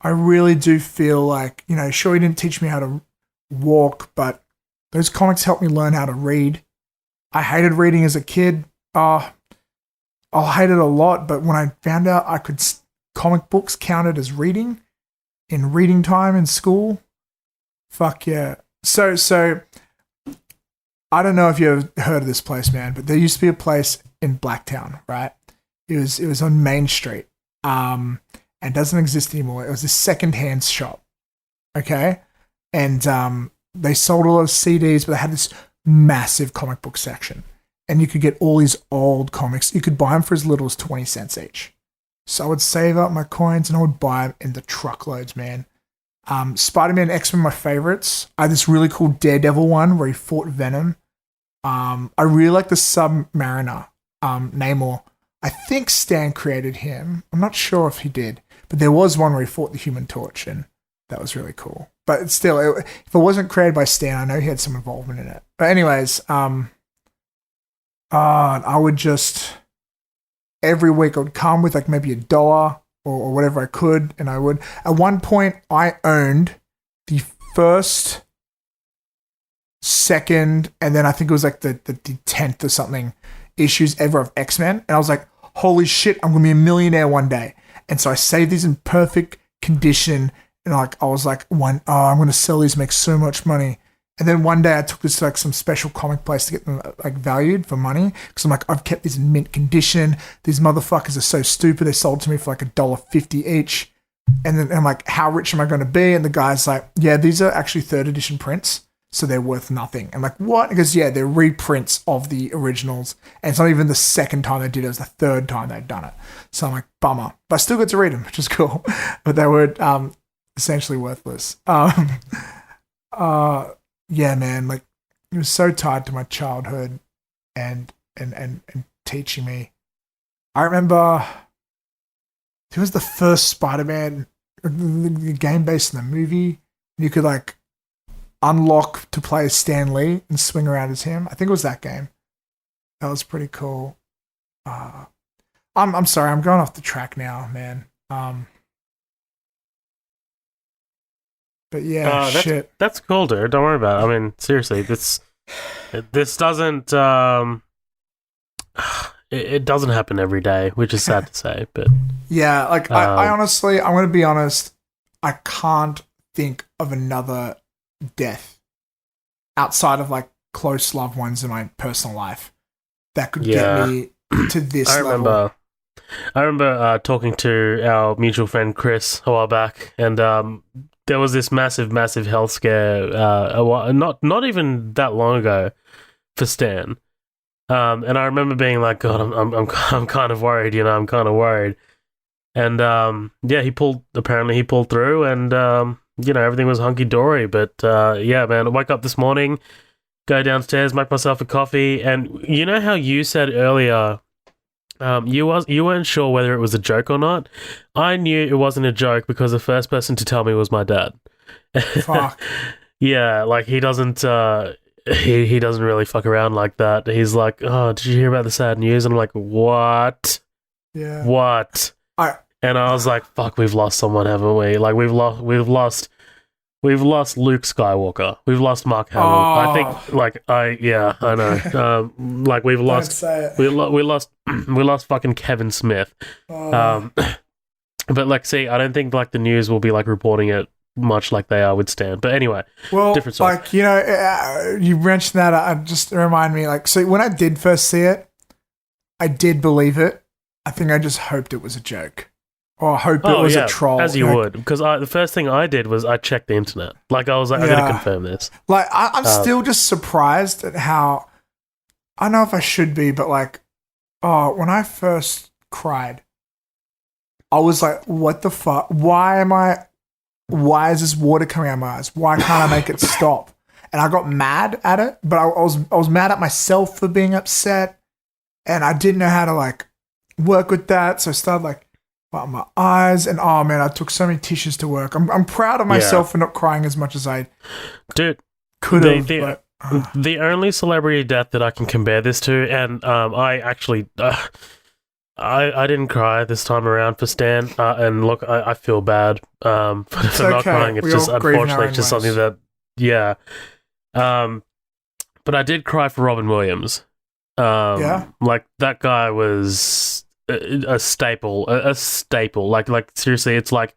I really do feel like, you know, sure, he didn't teach me how to walk, but those comics helped me learn how to read. I hated reading as a kid. I hated it a lot, but when I found out comic books counted as reading in reading time in school, fuck yeah. So I don't know if you've heard of this place, man, but there used to be a place in Blacktown, right? It was on Main Street. And doesn't exist anymore. It was a secondhand shop, okay? And they sold a lot of CDs, but they had this massive comic book section. And you could get all these old comics. You could buy them for as little as 20 cents each. So I would save up my coins and I would buy them in the truckloads, man. Spider-Man, X-Men, my favorites. I had this really cool Daredevil one where he fought Venom. I really like the Submariner, Namor. I think Stan created him. I'm not sure if he did. But there was one where he fought the Human Torch, and that was really cool. But still, if it wasn't created by Stan, I know he had some involvement in it. But anyways, I would just... Every week I would come with like maybe $1 or whatever I could, and I would. At one point, I owned the first, second, and then I think it was like the 10th or something issues ever of X-Men, and I was like, holy shit, I'm gonna be a millionaire one day. And so I saved these in perfect condition, and like I was like, I'm gonna sell these, make so much money. And then one day I took this to like some special comic place to get them like valued for money, because I'm like, I've kept these in mint condition. These motherfuckers are so stupid. They sold to me for like $1.50 each. And then I'm like, how rich am I going to be? And the guy's like, yeah, these are actually 3rd edition prints, so they're worth nothing. I'm like, what? He goes, yeah, they're reprints of the originals. And it's not even the second time they did it. It was the 3rd time they'd done it. So I'm like, bummer. But I still get to read them, which is cool. But they were essentially worthless. Yeah, man, like it was so tied to my childhood and teaching me. I remember it was the first Spider-Man, the game based on the movie. You could like unlock to play as Stan Lee and swing around as him. I think it was that game. That was pretty cool. I'm sorry, I'm going off the track now, man. But yeah, shit. That's cool, dude. Don't worry about it. I mean, seriously, this doesn't it doesn't happen every day, which is sad to say, but yeah, like I honestly, I'm gonna be honest, I can't think of another death outside of like close loved ones in my personal life that could get me to this level. I remember talking to our mutual friend Chris a while back, and there was this massive health scare not even that long ago for Stan. And I remember being like, God, I'm kind of worried, you know, I'm kind of worried. And he pulled through, and you know, everything was hunky dory. But yeah, man, I woke up this morning, go downstairs, make myself a coffee, and you know how you said earlier, you weren't sure whether it was a joke or not. I knew it wasn't a joke because the first person to tell me was my dad. Fuck. Yeah, like he doesn't he doesn't really fuck around like that. He's like, oh, did you hear about the sad news? And I'm like, what? Yeah. What? And I was like, fuck, we've lost someone, haven't we? Like we've lost Luke Skywalker. We've lost Mark Hamill. I think, I know. Like we've lost, we lost fucking Kevin Smith. But like, see, I don't think like the news will be like reporting it much like they are with Stan. But anyway, different story. Like, you know, you mentioned that. Just remind me, like, so when I did first see it, I did believe it. I think I just hoped it was a joke. Or I hope it was a troll. As you would. Because the first thing I did was I checked the internet. Like, I was like, I gotta confirm this. Like, I'm still just surprised at how... I don't know if I should be, but like... when I first cried, I was like, what the fuck? Why is this water coming out of my eyes? Why can't I make it stop? And I got mad at it, but I was mad at myself for being upset, and I didn't know how to like work with that. So I started like my eyes, and oh man, I took so many tissues to work. I'm proud of myself for not crying as much as I could have. The only celebrity death that I can compare this to, and I actually I didn't cry this time around for Stan, and look, I feel bad for not crying. It's just unfortunately it's just something that but I did cry for Robin Williams. Like that guy was a staple. Like seriously, it's like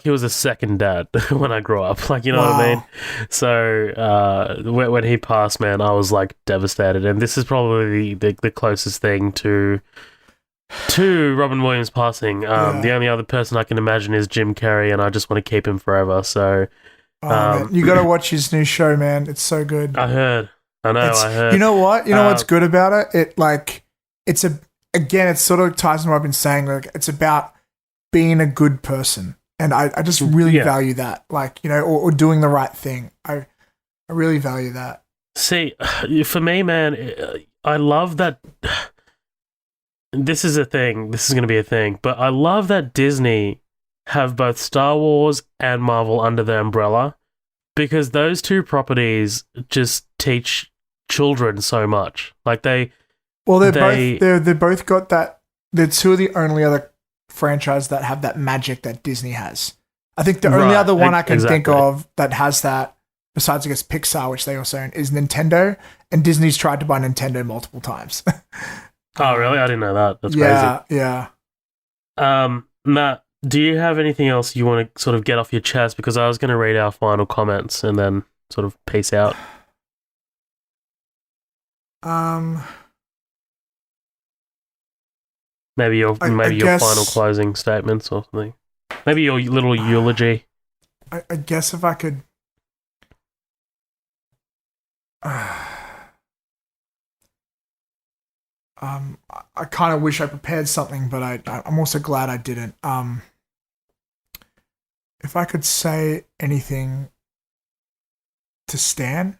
he was a second dad when I grew up. Like, you know what I mean? So when he passed, man, I was like devastated. And this is probably the closest thing to Robin Williams passing. The only other person I can imagine is Jim Carrey, and I just want to keep him forever. So man, you got to watch his new show, man. It's so good. I heard. I heard. You know what? You know what's good about it? It sort of ties into what I've been saying. Like, it's about being a good person. And I just really value that. Like, you know, or doing the right thing. I really value that. See, for me, man, I love that. This is a thing. This is going to be a thing. But I love that Disney have both Star Wars and Marvel under their umbrella, because those two properties just teach children so much. Like they both got that. They're two of the only other franchise that have that magic that Disney has. I think the only other one I can think of that has that, besides I guess Pixar, which they also own, is Nintendo. And Disney's tried to buy Nintendo multiple times. Oh, really? I didn't know that. That's crazy. Yeah. Matt, do you have anything else you want to sort of get off your chest? Because I was going to read our final comments and then sort of peace out. Maybe your final closing statements or something. Maybe your little eulogy. I guess if I could. I kind of wish I prepared something, but I'm also glad I didn't. If I could say anything to Stan,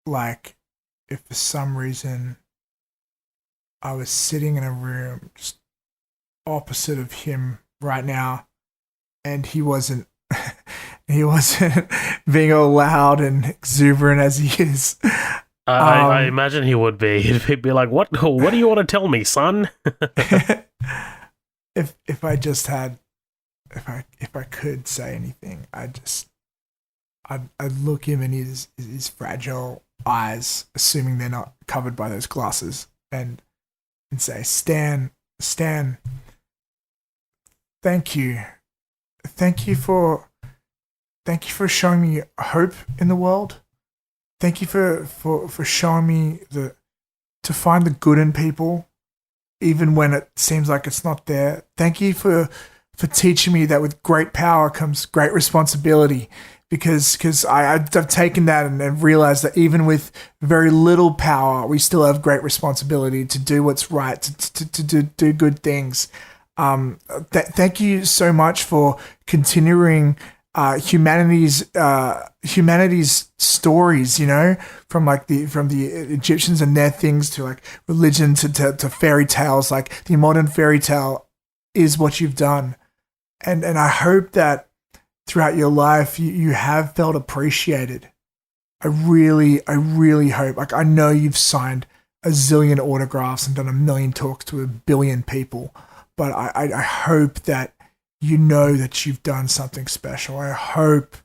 like if for some reason I was sitting in a room just opposite of him right now, and he wasn't being all loud and exuberant as he is. I imagine he would be. He'd be like, "What do you want to tell me, son?" if I just had, if I could say anything, I'd look him in his fragile eyes, assuming they're not covered by those glasses, and say, Stan, thank you for showing me hope in the world. Thank you for showing me to find the good in people, even when it seems like it's not there. Thank you for teaching me that with great power comes great responsibility, because I've taken that and realized that even with very little power, we still have great responsibility to do what's right, to do good things. Thank you so much for continuing humanity's stories, from the Egyptians and their things to like religion to fairy tales. Like the modern fairy tale is what you've done, and I hope that throughout your life you have felt appreciated. I really hope. Like I know you've signed a zillion autographs and done a million talks to a billion people, but I hope that you know that you've done something special. I hope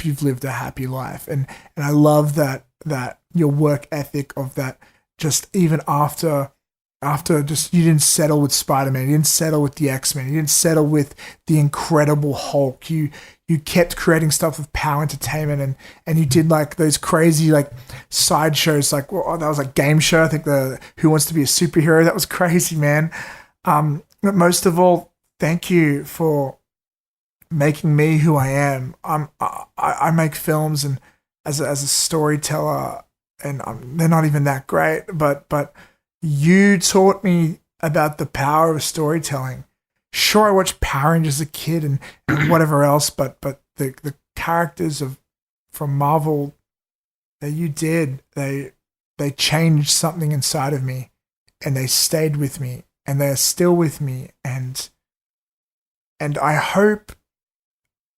you've lived a happy life, and I love that your work ethic of that. Just even after just you didn't settle with Spider-Man, you didn't settle with the X-Men, you didn't settle with the Incredible Hulk. You kept creating stuff with Power Entertainment, and you did like those crazy like sideshows, like that was like game show. I think the Who Wants to Be a Superhero, that was crazy, man. But most of all, thank you for making me who I am. I make films and as a storyteller, and they're not even that great. But you taught me about the power of storytelling. Sure, I watched Power Rangers as a kid and whatever else, but the characters from Marvel that you did, they changed something inside of me, and they stayed with me, and they are still with me, and I hope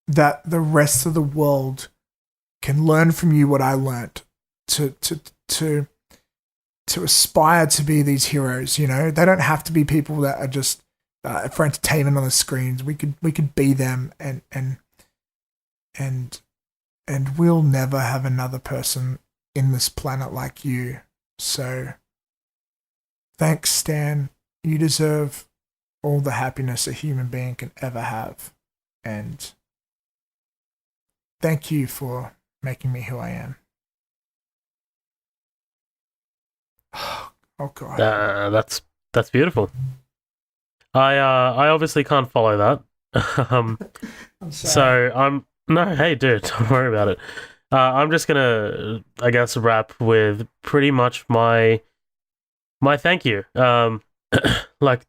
that the rest of the world can learn from you what I learned to aspire to be these heroes. They don't have to be people that are just for entertainment on the screens. We could be them, and we'll never have another person in this planet like you. So thanks, Stan. You deserve all the happiness a human being can ever have. And thank you for making me who I am. Oh God. That's beautiful. I obviously can't follow that. I'm sorry. Hey dude, don't worry about it. I'm just gonna, I guess, wrap with pretty much my thank you. Like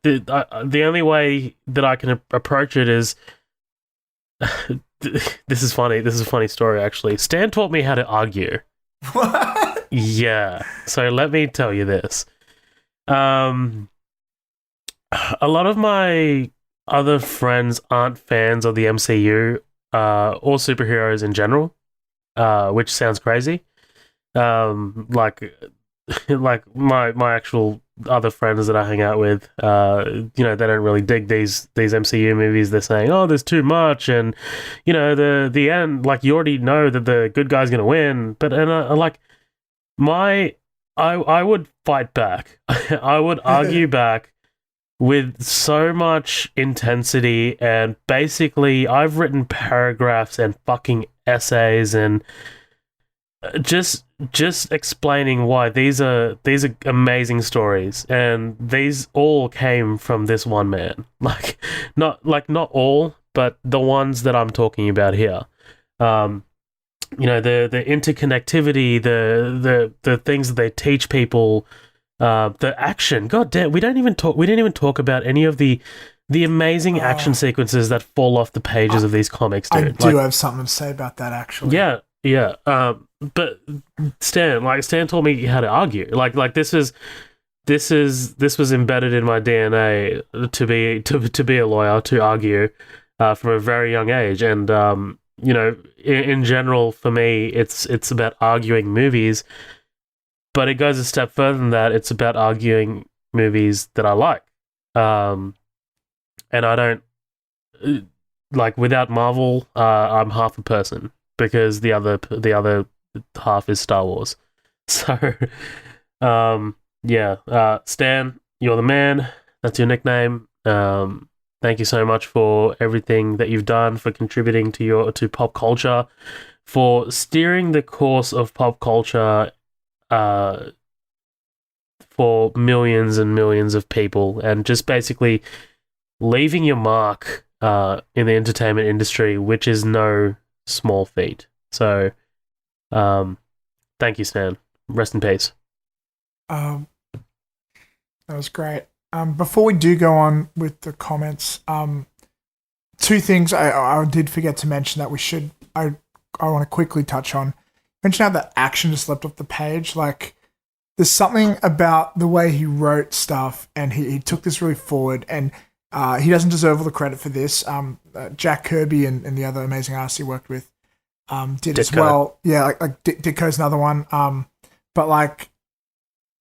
the only way that I can approach it is this is funny. This is a funny story, actually. Stan taught me how to argue. What? Yeah. So let me tell you this. A lot of my other friends aren't fans of the MCU or superheroes in general, which sounds crazy. Like my actual other friends that I hang out with, you know, they don't really dig these MCU movies. They're saying, oh, there's too much, and you know, the end, like you already know that the good guy's gonna win. But I would fight back. I would argue back with so much intensity, and basically I've written paragraphs and fucking essays and just explaining why these are amazing stories, and these all came from this one man. Not all, but the ones that I'm talking about here. You know, the interconnectivity, the things that they teach people, the action. God damn, we didn't even talk about any of the amazing action sequences that fall off the pages of these comics, dude. I do have something to say about that, actually. Yeah. But Stan taught me how to argue. Like this was embedded in my DNA to be a lawyer, to argue from a very young age. And you know, in general, for me, it's about arguing movies, but it goes a step further than that. It's about arguing movies that I like. And I don't like, without Marvel, I'm half a person, because the other half is Star Wars. So, Stan, you're the man. That's your nickname. Thank you so much for everything that you've done, for contributing to pop culture, for steering the course of pop culture for millions and millions of people, and just basically leaving your mark in the entertainment industry, which is no small feat. So, thank you, Stan. Rest in peace. That was great. Before we do go on with the comments, two things I did forget to mention that I want to quickly touch on. Mention how the action just leapt off the page. Like, there's something about the way he wrote stuff, and he took this really forward, and he doesn't deserve all the credit for this. Jack Kirby and the other amazing artists he worked with did Ditko as well. Yeah, like Ditko's another one. But like,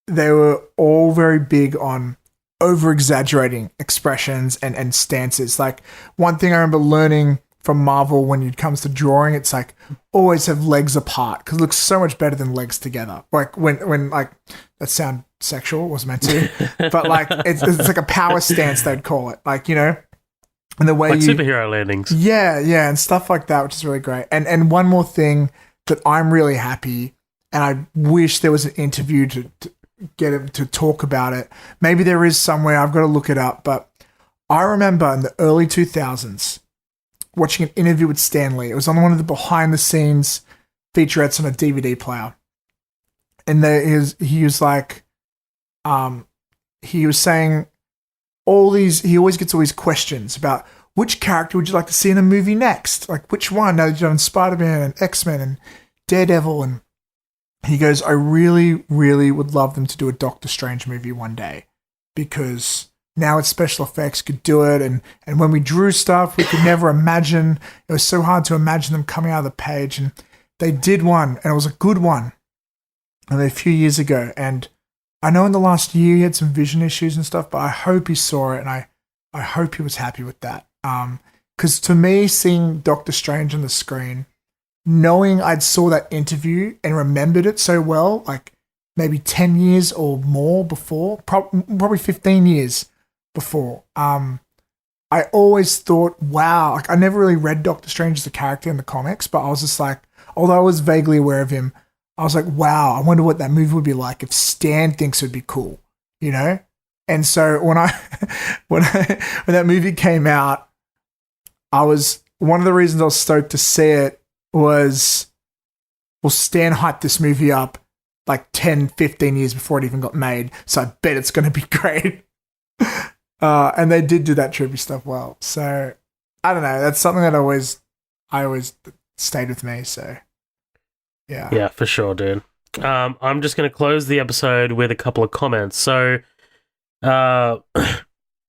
they were all very big on over-exaggerating expressions and stances. Like, one thing I remember learning from Marvel when it comes to drawing, it's like, always have legs apart, because it looks so much better than legs together. Like, when like, that sound sexual, wasn't meant to, but like, it's like a power stance, they'd call it. Like, you know, and the way like superhero landings. Yeah, and stuff like that, which is really great. And one more thing that I'm really happy, and I wish there was an interview to get him to talk about it. Maybe there is somewhere, I've got to look it up, but I remember in the early 2000s watching an interview with Stan Lee. It was on one of the behind the scenes featurettes on a DVD player. And he was like, he was saying he always gets all these questions about which character would you like to see in a movie next? Like, which one? Now you've done Spider-Man and X-Men and Daredevil, and he goes, I really, really would love them to do a Doctor Strange movie one day, because now it's special effects could do it. And when we drew stuff, we could never imagine. It was so hard to imagine them coming out of the page. And they did one, and it was a good one, a few years ago. And I know in the last year he had some vision issues and stuff, but I hope he saw it, and I hope he was happy with that. Because to me, seeing Doctor Strange on the screen, knowing I'd saw that interview and remembered it so well, like maybe 10 years or more before, probably 15 years before, I always thought, wow, like, I never really read Doctor Strange as a character in the comics, but I was just like, although I was vaguely aware of him, I was like, wow, I wonder what that movie would be like if Stan thinks it would be cool, you know? And so when that movie came out, one of the reasons I was stoked to see it was, well, Stan hyped this movie up like 10, 15 years before it even got made, so I bet it's going to be great. And they did do that trivia stuff well. So, I don't know, that's something that I always stayed with me, so yeah. Yeah, for sure, dude. I'm just going to close the episode with a couple of comments. So,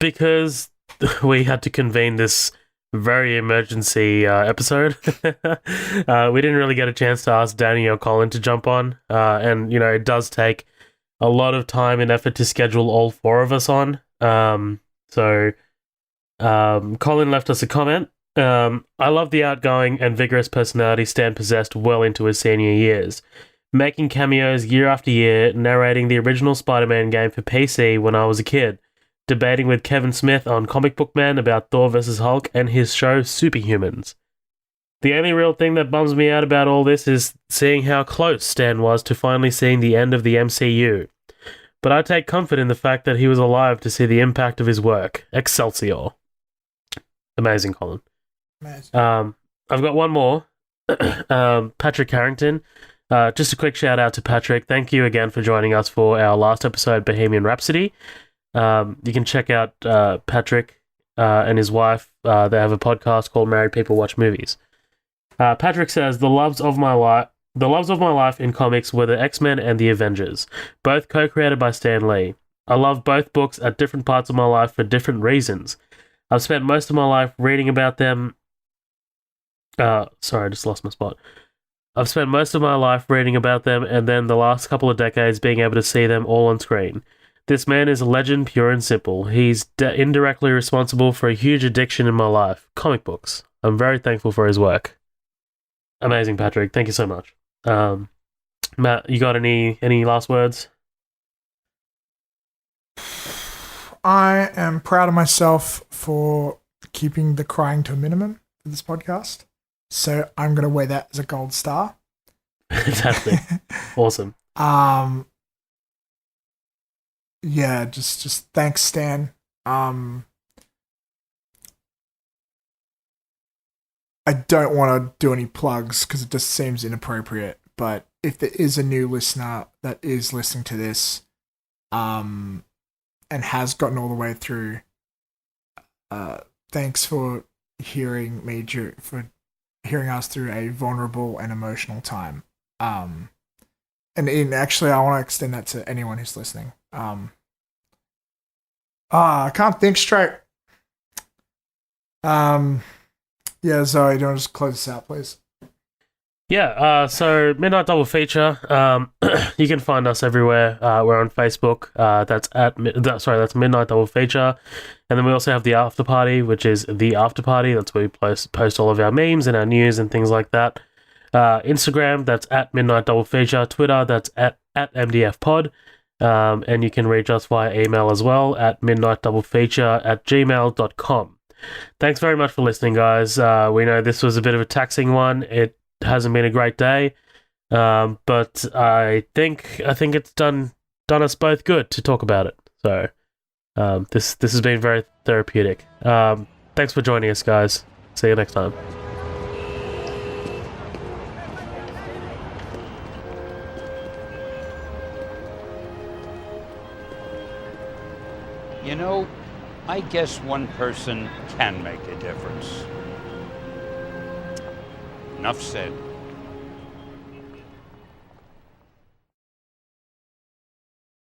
because we had to convene this very emergency episode, we didn't really get a chance to ask Danny or Colin to jump on, and you know, it does take a lot of time and effort to schedule all four of us on. So Colin left us a comment. I love the outgoing and vigorous personality Stan possessed well into his senior years, making cameos year after year, narrating the original Spider-Man game for PC when I was a kid, debating with Kevin Smith on Comic Book Man about Thor vs. Hulk and his show Superhumans. The only real thing that bums me out about all this is seeing how close Stan was to finally seeing the end of the MCU. But I take comfort in the fact that he was alive to see the impact of his work. Excelsior. Amazing, Colin. Amazing. I've got one more. Patrick Harrington. Just a quick shout out to Patrick. Thank you again for joining us for our last episode, Bohemian Rhapsody. You can check out Patrick and his wife. They have a podcast called Married People Watch Movies. Patrick says, the loves of my life in comics were the X-Men and the Avengers, both co-created by Stan Lee. I love both books at different parts of my life for different reasons. I've spent most of my life reading about them. Sorry, I just lost my spot. I've spent most of my life reading about them, and then the last couple of decades being able to see them all on screen. This man is a legend, pure and simple. He's indirectly responsible for a huge addiction in my life, comic books. I'm very thankful for his work. Amazing, Patrick. Thank you so much. Matt, you got any last words? I am proud of myself for keeping the crying to a minimum for this podcast. So I'm going to wear that as a gold star. Fantastic. Awesome. Yeah, just thanks, Stan. I don't want to do any plugs because it just seems inappropriate. But if there is a new listener that is listening to this, and has gotten all the way through, thanks for hearing us through a vulnerable and emotional time. And actually, I want to extend that to anyone who's listening. I can't think straight. Yeah, Zoe, do you want to just close this out, please? Yeah, so Midnight Double Feature. You can find us everywhere. We're on Facebook. That's Midnight Double Feature. And then we also have the After Party, which is the After Party. That's where we post all of our memes and our news and things like that. Instagram, that's at Midnight Double Feature. Twitter, that's at MDFpod. And you can reach us via email as well at midnightdoublefeature@gmail.com. Thanks very much for listening, guys. We know this was a bit of a taxing one. It hasn't been a great day, but I think it's done us both good to talk about it. So this has been very therapeutic. Thanks for joining us, guys. See you next time. You know, I guess one person can make a difference. Enough said.